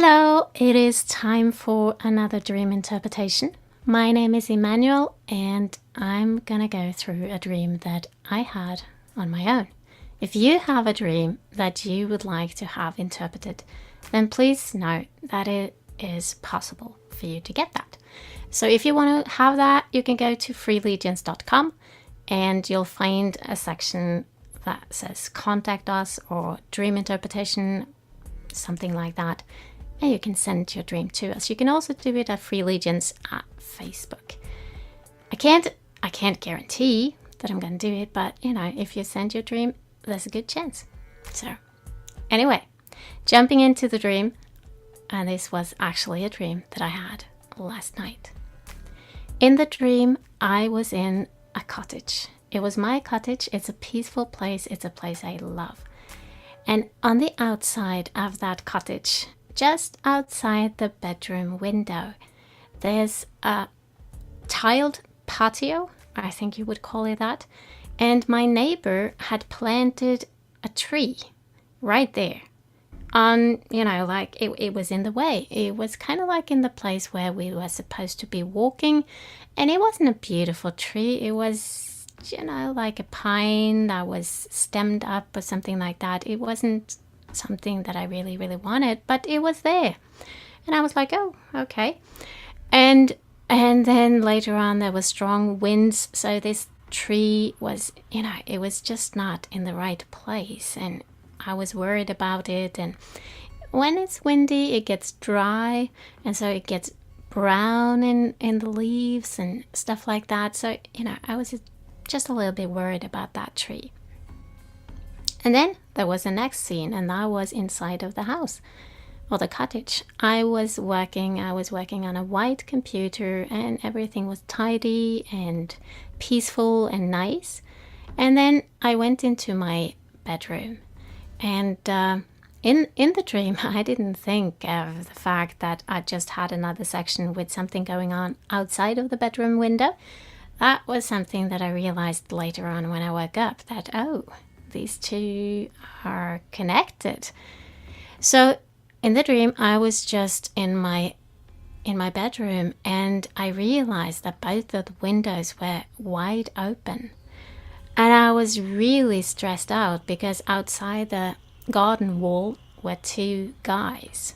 Hello, it is time for another dream interpretation. My name is Emmanuel and I'm gonna go through a dream that I had on my own. If you have a dream that you would like to have interpreted, then please note that it is possible for you to get that. So if you want to have that, you can go to freelegions.com and you'll find a section that says contact us or dream interpretation, something like that. And you can send your dream to us. You can also do it at Free Legions at Facebook. I can't guarantee that I'm going to do it, but if you send your dream, there's a good chance. So anyway, jumping into the dream, and this was actually a dream that I had last night. In the dream, I was in a cottage. It was my cottage. It's a peaceful place. It's a place I love. And on the outside of that cottage, just outside the bedroom window, there's a tiled patio, I think you would call it that, and my neighbor had planted a tree right there. It was in the way. It was kind of like in the place where we were supposed to be walking, and it wasn't a beautiful tree. It was, like a pine that was stemmed up or something like that. It wasn't something that I really, really wanted, but it was there. And I was like, oh, okay. And then later on there was strong winds, so this tree was, it was just not in the right place, and I was worried about it. And when it's windy, it gets dry, and so it gets brown in the leaves and stuff like that. So, I was just a little bit worried about that tree. And then there was the next scene, and that was inside of the house or the cottage. I was working on a white computer, and everything was tidy and peaceful and nice. And then I went into my bedroom, and in the dream, I didn't think of the fact that I just had another section with something going on outside of the bedroom window. That was something that I realized later on when I woke up, that, these two are connected. So in the dream, I was just in my bedroom, and I realized that both of the windows were wide open. And I was really stressed out because outside the garden wall were two guys,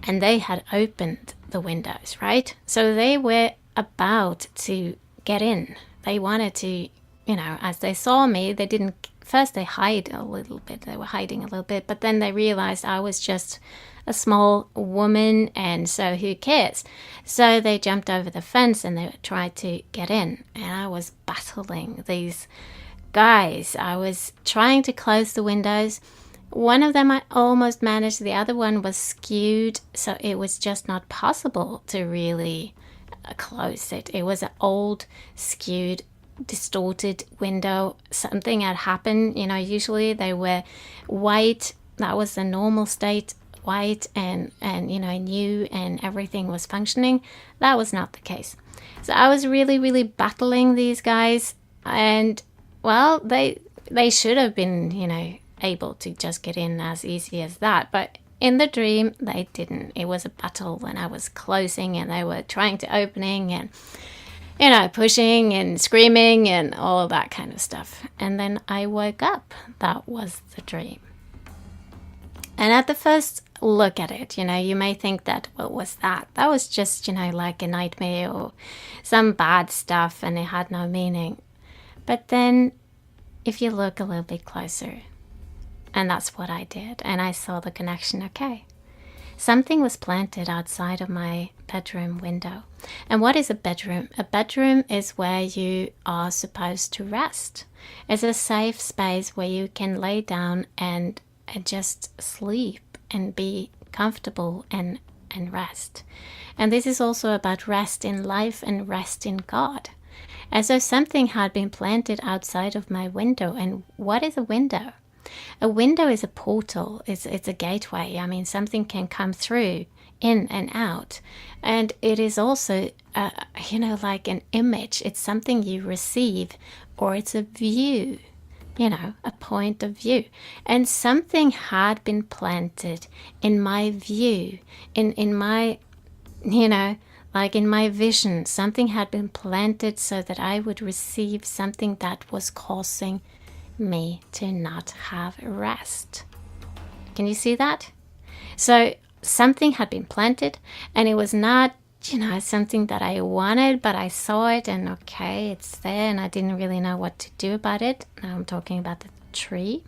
and they had opened the windows, right? So they were about to get in. They wanted to, as they saw me, they didn't. First, they hide a little bit. They were hiding a little bit, but then they realized I was just a small woman, and so who cares? So they jumped over the fence and they tried to get in, and I was battling these guys. I was trying to close the windows. One of them I almost managed. The other one was skewed, so it was just not possible to really close it. It was an old, skewed, distorted window. Something had happened. Usually they were white. That was the normal state, white and new, and everything was functioning. That was not the case. So I was really, really battling these guys, and well, they should have been able to just get in as easy as that, but in the dream they didn't. It was a battle, and I was closing, and they were trying to opening, and pushing and screaming and all of that kind of stuff. And then I woke up. That was the dream. And at the first look at it, you may think that, what was that? That was just, like a nightmare or some bad stuff, and it had no meaning. But then if you look a little bit closer, and that's what I did, and I saw the connection, okay. Something was planted outside of my bedroom window. And what is a bedroom? A bedroom is where you are supposed to rest. It's a safe space where you can lay down and just sleep and be comfortable and rest. And this is also about rest in life and rest in God. And so something had been planted outside of my window. And what is a window? A window is a portal. It's a gateway. Something can come through, in and out. And it is also, like an image. It's something you receive, or it's a view a point of view. And something had been planted in my view, in my, like in my vision. Something had been planted so that I would receive something that was causing me to not have rest. Can you see that? So something had been planted, and it was not, something that I wanted, but I saw it and okay, it's there, and I didn't really know what to do about it. Now I'm talking about the tree.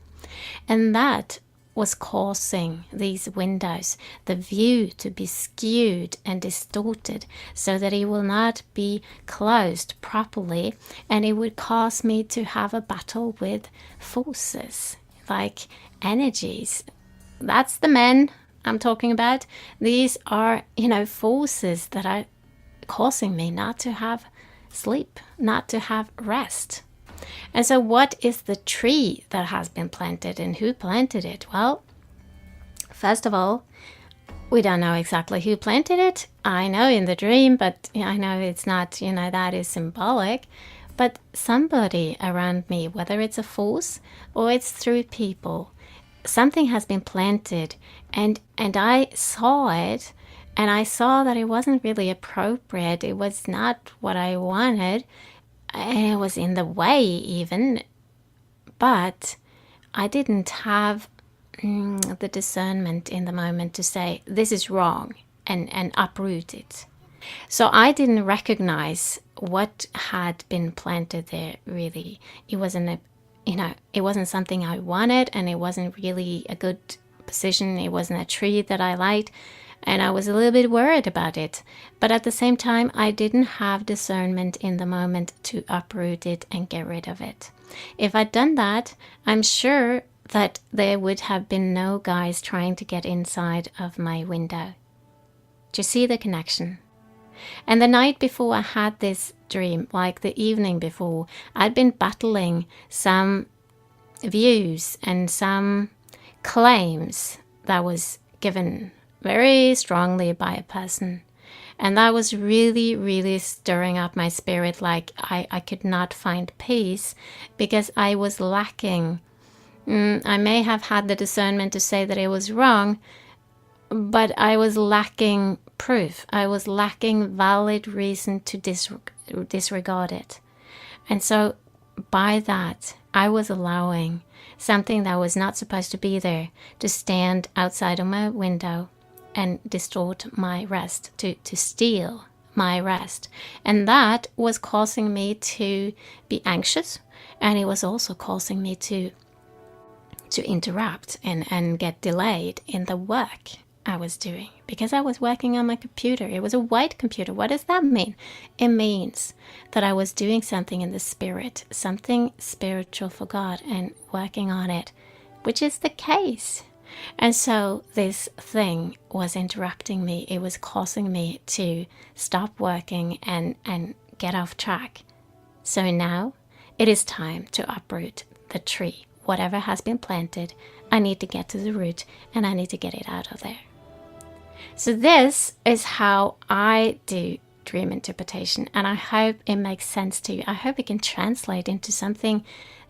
And that was causing these windows, the view to be skewed and distorted so that it will not be closed properly, and it would cause me to have a battle with forces, like energies. That's the men I'm talking about. These are, forces that are causing me not to have sleep, not to have rest. And so what is the tree that has been planted, and who planted it? Well, first of all, we don't know exactly who planted it. I know in the dream, but I know it's not, that is symbolic. But somebody around me, whether it's a force or it's through people, something has been planted, and I saw it, and I saw that it wasn't really appropriate. It was not what I wanted, and it was in the way even, but I didn't have the discernment in the moment to say this is wrong and uproot it. So I didn't recognize what had been planted there. Really, it wasn't it wasn't something I wanted, and it wasn't really a good position. It wasn't a tree that I liked, and I was a little bit worried about it. But at the same time, I didn't have discernment in the moment to uproot it and get rid of it. If I'd done that, I'm sure that there would have been no guys trying to get inside of my window. Do you see the connection? And the night before I had this dream, like the evening before, I'd been battling some views and some claims that was given very strongly by a person. And that was really, really stirring up my spirit. Like I could not find peace because I was lacking. I may have had the discernment to say that it was wrong, but I was lacking proof. I was lacking valid reason to disregard it. And so by that, I was allowing something that was not supposed to be there to stand outside of my window and distort my rest, to steal my rest. And that was causing me to be anxious, and it was also causing me to interrupt and get delayed in the work I was doing, because I was working on my computer. It was a white computer. What does that mean? It means that I was doing something in the spirit, something spiritual for God, and working on it, which is the case. And so this thing was interrupting me. It was causing me to stop working and get off track. So now it is time to uproot the tree. Whatever has been planted, I need to get to the root, and I need to get it out of there. So this is how I do dream interpretation, and I hope it makes sense to you. I hope it can translate into something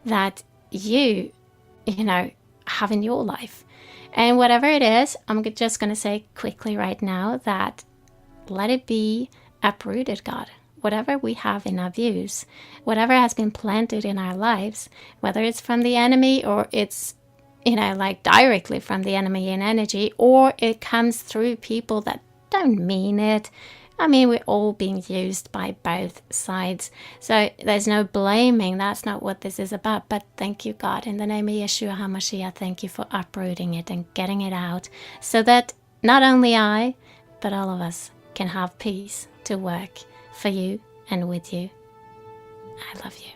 that you have in your life. And whatever it is, I'm just going to say quickly right now that let it be uprooted, God. Whatever we have in our views, whatever has been planted in our lives, whether it's from the enemy or it's, like directly from the enemy in energy, or it comes through people that don't mean it. I mean, we're all being used by both sides. So there's no blaming. That's not what this is about. But thank you, God. In the name of Yeshua HaMashiach, thank you for uprooting it and getting it out so that not only I, but all of us can have peace to work for you and with you. I love you.